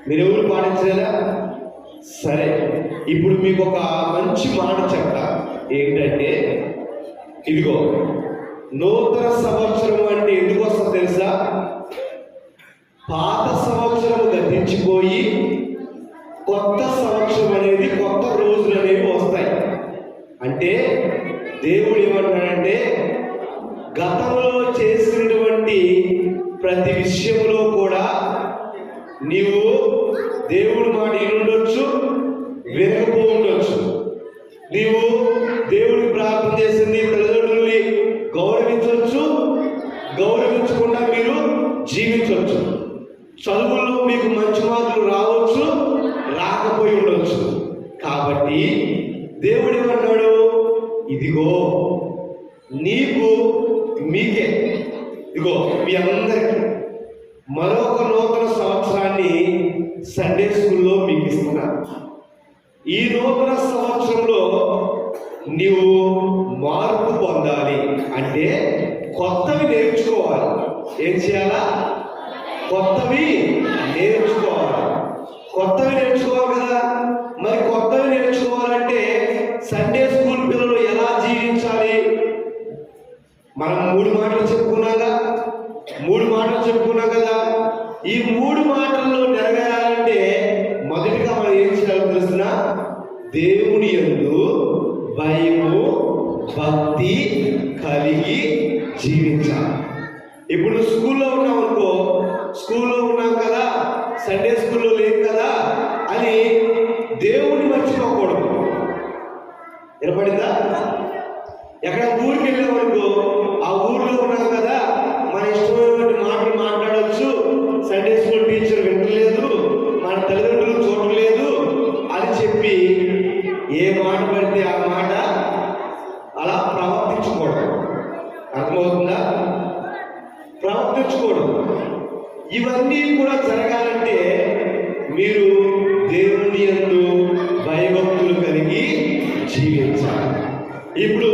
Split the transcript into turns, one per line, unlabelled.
మీరెవరు పాటించలేదా? సరే, ఇప్పుడు మీకు ఒక మంచి మాట చెప్తా. ఏంటంటే, ఇదిగో నూతన సంవత్సరం అంటే ఎందుకు వస్తుందో తెలుసా? పాత సంవత్సరం గతించిపోయి కొత్త సంవత్సరం అనేది, కొత్త రోజులు అనేవి వస్తాయి. అంటే దేవుడు ఏమంటాడంటే, గతంలో చేసినటువంటి ప్రతి విషయంలో కూడా నీవు దేవుడి మాట వినుండొచ్చు, వినకపో ఉండొచ్చు. నీవు దేవుడికి ప్రార్థన చేసింది, తల్లిదండ్రుల్ని గౌరవించవచ్చు, గౌరవించకుండా మీరు జీవించవచ్చు. చదువుల్లో మీకు మంచి మార్కులు రావచ్చు, రాకపోయి ఉండొచ్చు. కాబట్టి దేవుడు ఏమన్నాడు? ఇదిగో నీకు, మీకే, ఇదిగో మీ అందరికీ మరొక నూతన సంవత్సరాన్ని సండే స్కూల్లో మీకు ఇస్తున్నాను. ఈ నూతన సంవత్సరంలో నీవు మార్పు పొందాలి అంటే కొత్తవి నేర్చుకోవాలి. ఏం చేయాలా? కొత్తవి నేర్చుకోవాలి. కొత్తవి నేర్చుకోవాలి కదా. మరి కొత్తవి నేర్చుకోవాలంటే సండే స్కూల్ పిల్లలు ఎలా జీవించాలి? మనం 3 మాటలు చెప్పుకున్నాం కదా. ఈ 3 మాటల్లో నెరవేరాలంటే మొదటిగా మనం ఏం చేయాలో తెలుసునా? దేవుని యందు భయము, భక్తి కలిగి జీవించాలి. ఇప్పుడు స్కూల్లో ఉన్నాం అనుకో, స్కూల్లో ఉన్నాం కదా, సండే స్కూల్లో లేదు కదా అని దేవుడిని మర్చిపోకూడదు. వినపడిందా? ఎక్కడ ఊరికి వెళ్ళామనుకో, ఆ ఊరిలో ఉన్నాం కదా, మన ఇష్టమైనటువంటి మాటలు మాట్లాడవచ్చు. సండే స్కూల్ టీచర్ వింటలేదు, మన తల్లిదండ్రులు చూడలేదు అని చెప్పి ఏ మాట పడితే ఆ మాట అలా ప్రవర్తించకూడదు. అర్థమవుతుందా? ప్రవర్తించకూడదు. ఇవన్నీ కూడా జరగాలంటే మీరు దేవుని యందు భయభక్తులు కలిగి జీవించాలి. ఇప్పుడు